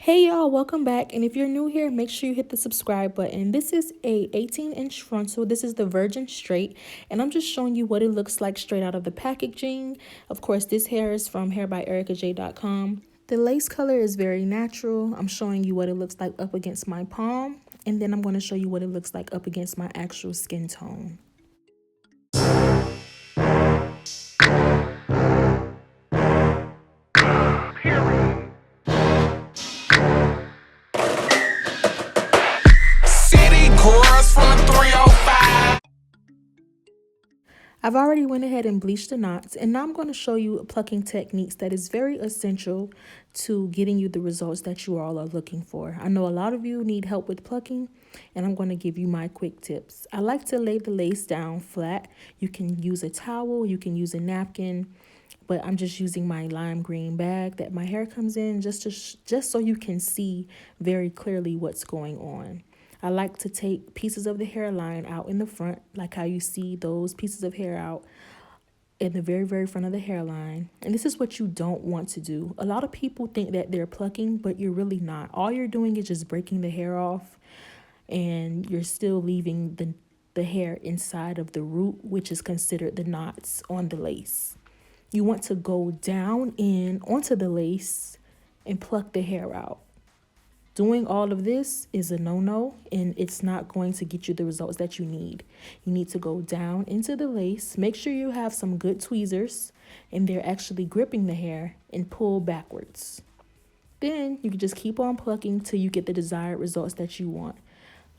Hey y'all, welcome back. And if you're new here, make sure you hit the subscribe button. This is a 18-inch frontal. This is the Virgin Straight, and I'm just showing you what it looks like straight out of the packaging. Of course, this hair is from hairbyerickaj.com. The lace color is very natural. I'm showing you what it looks like up against my palm, and then I'm going to show you what it looks like up against my actual skin tone. I've already went ahead and bleached the knots, and now I'm going to show you plucking techniques that is very essential to getting you the results that you all are looking for. I know a lot of you need help with plucking, and I'm going to give you my quick tips. I like to lay the lace down flat. You can use a towel, you can use a napkin, but I'm just using my lime green bag that my hair comes in just so you can see very clearly what's going on. I like to take pieces of the hairline out in the front, like how you see those pieces of hair out in the very, very front of the hairline. And this is what you don't want to do. A lot of people think that they're plucking, but you're really not. All you're doing is just breaking the hair off, and you're still leaving the hair inside of the root, which is considered the knots on the lace. You want to go down in onto the lace and pluck the hair out. Doing all of this is a no-no, and it's not going to get you the results that you need. You need to go down into the lace. Make sure you have some good tweezers and they're actually gripping the hair, and pull backwards. Then you can just keep on plucking till you get the desired results that you want.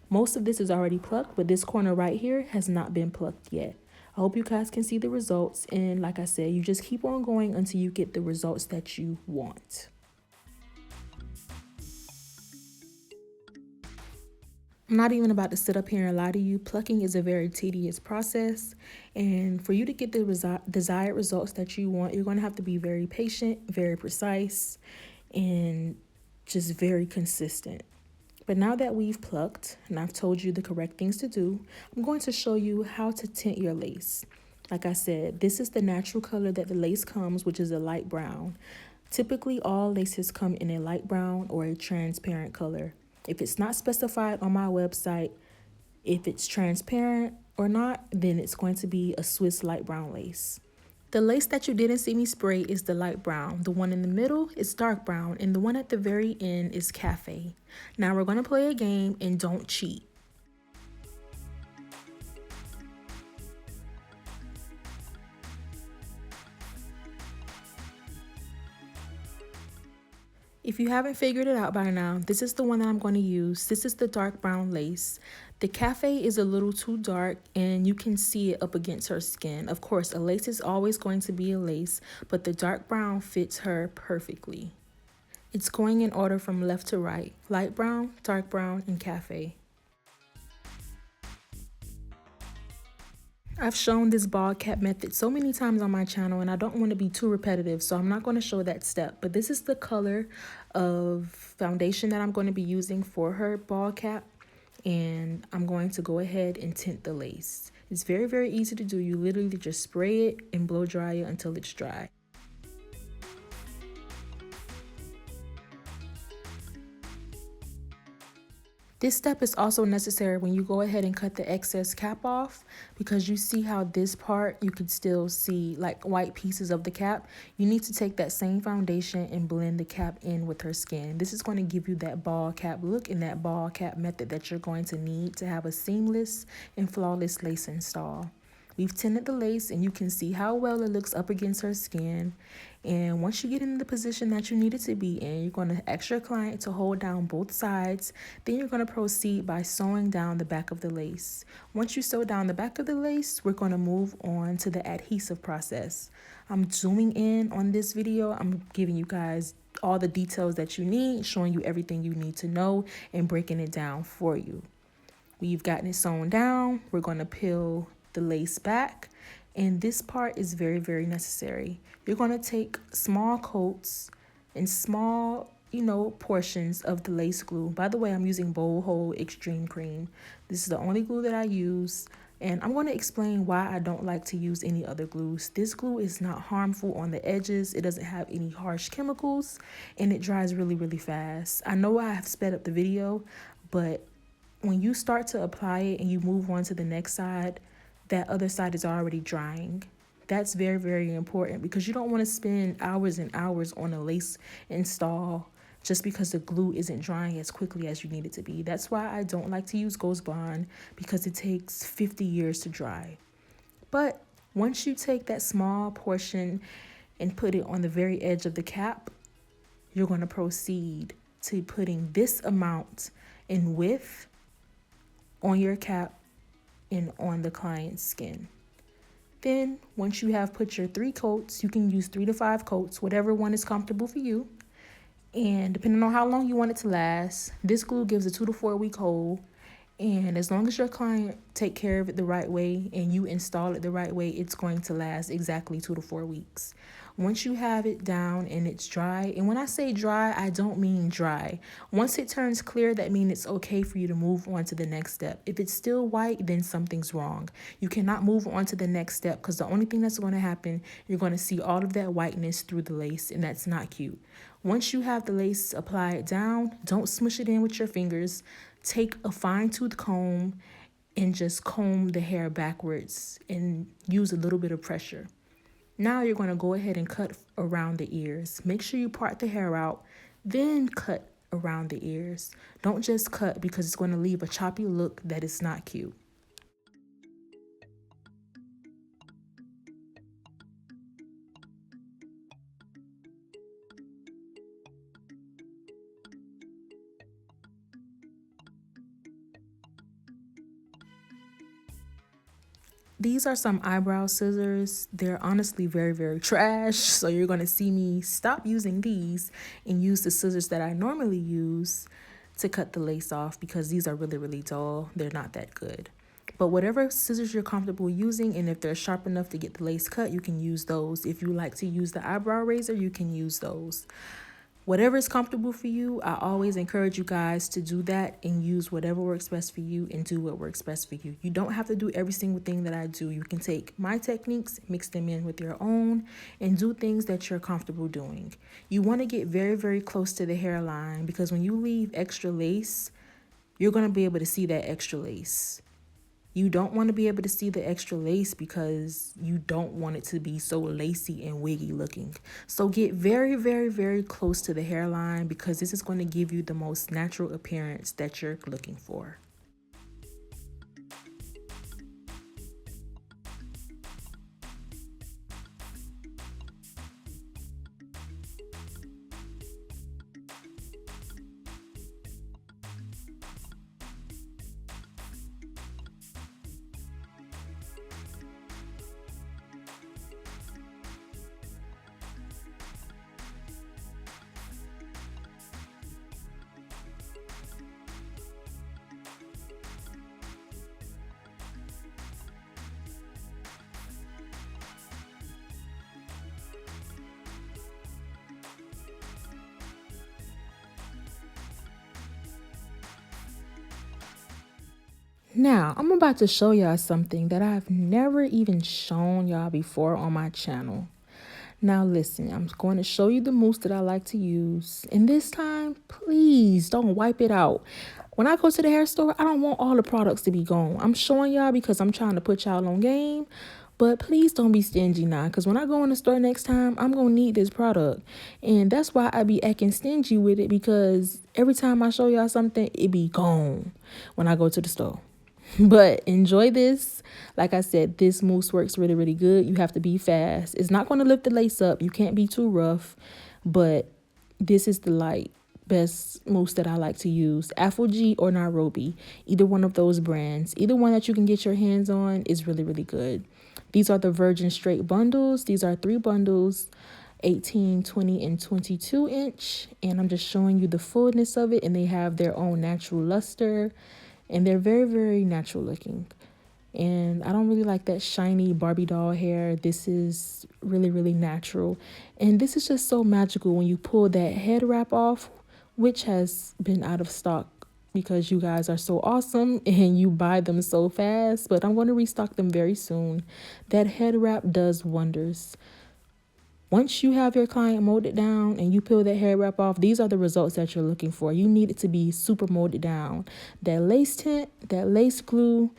Most of this is already plucked, but this corner right here has not been plucked yet. I hope you guys can see the results, and like I said, you just keep on going until you get the results that you want. I'm not even about to sit up here and lie to you. Plucking is a very tedious process, and for you to get the desired results that you want, you're going to have to be very patient, very precise, and just very consistent. But now that we've plucked and I've told you the correct things to do, I'm going to show you how to tint your lace. Like I said, this is the natural color that the lace comes, which is a light brown. Typically, all laces come in a light brown or a transparent color. If it's not specified on my website, if it's transparent or not, then it's going to be a Swiss light brown lace. The lace that you didn't see me spray is the light brown. The one in the middle is dark brown, and the one at the very end is cafe. Now we're going to play a game, and don't cheat. If you haven't figured it out by now, this is the one that I'm going to use. This is the dark brown lace. The cafe is a little too dark, and you can see it up against her skin. Of course, a lace is always going to be a lace, but the dark brown fits her perfectly. It's going in order from left to right: light brown, dark brown, and cafe. I've shown this bald cap method so many times on my channel, and I don't want to be too repetitive, so I'm not going to show that step. But this is the color of foundation that I'm going to be using for her bald cap, and I'm going to go ahead and tint the lace. It's very, very easy to do. You literally just spray it and blow dry it until it's dry. This step is also necessary when you go ahead and cut the excess cap off, because you see how this part, you can still see like white pieces of the cap. You need to take that same foundation and blend the cap in with her skin. This is going to give you that bald cap look and that bald cap method that you're going to need to have a seamless and flawless lace install. We've tinted the lace, and you can see how well it looks up against her skin. And once you get in the position that you need it to be in, you're going to ask your client to hold down both sides. Then you're going to proceed by sewing down the back of the lace. Once you sew down the back of the lace, we're going to move on to the adhesive process. I'm zooming in on this video. I'm giving you guys all the details that you need, showing you everything you need to know, and breaking it down for you. We've gotten it sewn down. We're going to peel the lace back, and this part is very, very necessary. You're going to take small coats and small, portions of the lace glue. By the way, I'm using Bold Hold Extreme Cream. This is the only glue that I use. And I'm going to explain why I don't like to use any other glues. This glue is not harmful on the edges. It doesn't have any harsh chemicals, and it dries really, really fast. I know I have sped up the video, but when you start to apply it and you move on to the next side, that other side is already drying. That's very, very important because you don't want to spend hours and hours on a lace install just because the glue isn't drying as quickly as you need it to be. That's why I don't like to use Ghost Bond, because it takes 50 years to dry. But once you take that small portion and put it on the very edge of the cap, you're going to proceed to putting this amount in width on your cap and on the client's skin. Then once you have put your 3 coats, you can use 3 to 5 coats, whatever one is comfortable for you. And depending on how long you want it to last, this glue gives a 2 to 4 week hold. And as long as your client take care of it the right way and you install it the right way, it's going to last exactly 2 to 4 weeks. Once you have it down and it's dry, and when I say dry, I don't mean dry. Once it turns clear, that means it's okay for you to move on to the next step. If it's still white, then something's wrong. You cannot move on to the next step because the only thing that's going to happen, you're going to see all of that whiteness through the lace, and that's not cute. Once you have the lace applied down, don't smush it in with your fingers. Take a fine-tooth comb and just comb the hair backwards and use a little bit of pressure. Now you're going to go ahead and cut around the ears. Make sure you part the hair out, then cut around the ears. Don't just cut because it's going to leave a choppy look that is not cute. These are some eyebrow scissors. They're honestly very, very trash. So you're going to see me stop using these and use the scissors that I normally use to cut the lace off because these are really, really dull. They're not that good. But whatever scissors you're comfortable using, and if they're sharp enough to get the lace cut, you can use those. If you like to use the eyebrow razor, you can use those. Whatever is comfortable for you, I always encourage you guys to do that and use whatever works best for you and do what works best for you. You don't have to do every single thing that I do. You can take my techniques, mix them in with your own, and do things that you're comfortable doing. You want to get very, very close to the hairline because when you leave extra lace, you're going to be able to see that extra lace. You don't want to be able to see the extra lace because you don't want it to be so lacy and wiggy looking. So get very, very, very close to the hairline because this is going to give you the most natural appearance that you're looking for. Now, I'm about to show y'all something that I've never even shown y'all before on my channel. Now listen, I'm going to show you the mousse that I like to use. And this time, please don't wipe it out. When I go to the hair store, I don't want all the products to be gone. I'm showing y'all because I'm trying to put y'all on game. But please don't be stingy now, because when I go in the store next time, I'm going to need this product. And that's why I be acting stingy with it, because every time I show y'all something, it be gone when I go to the store. But enjoy this. Like I said, this mousse works really, really good. You have to be fast. It's not going to lift the lace up. You can't be too rough. But this is the best mousse that I like to use. AfroG or Nairobi. Either one of those brands. Either one that you can get your hands on is really, really good. These are the Virgin Straight bundles. These are 3 bundles. 18, 20, and 22 inch. And I'm just showing you the fullness of it. And they have their own natural luster. And they're very, very natural looking. And I don't really like that shiny Barbie doll hair. This is really, really natural. And this is just so magical when you pull that head wrap off, which has been out of stock because you guys are so awesome and you buy them so fast, but I'm going to restock them very soon. That head wrap does wonders. Once you have your client molded down and you peel that hair wrap off, these are the results that you're looking for. You need it to be super molded down. That lace tint, that lace glue,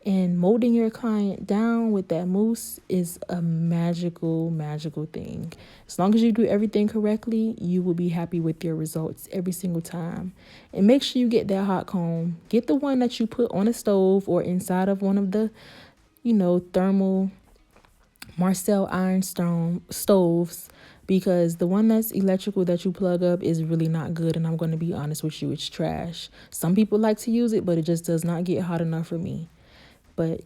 and molding your client down with that mousse is a magical, magical thing. As long as you do everything correctly, you will be happy with your results every single time. And make sure you get that hot comb. Get the one that you put on a stove or inside of one of the, thermal Marcel ironstone stoves, because the one that's electrical that you plug up is really not good, and I'm going to be honest with you, it's trash. Some people like to use it, but it just does not get hot enough for me. But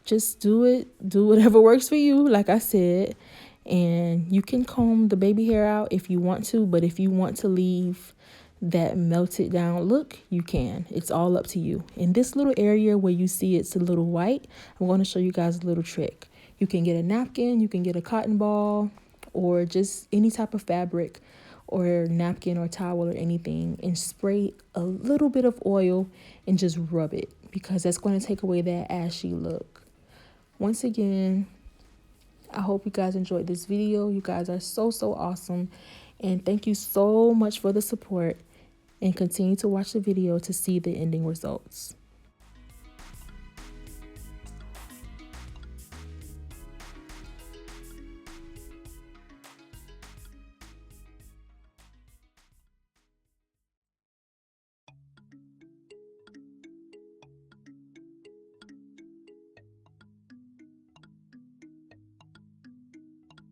just do whatever works for you, like I said. And you can comb the baby hair out if you want to, but if you want to leave that melted down look, you can. It's all up to you. In this little area where you see it's a little white, I'm going to show you guys a little trick. You can get a napkin, you can get a cotton ball, or just any type of fabric or napkin or towel or anything, and spray a little bit of oil and just rub it, because that's going to take away that ashy look. Once again, I hope you guys enjoyed this video. You guys are so, so awesome. And thank you so much for the support. And continue to watch the video to see the ending results.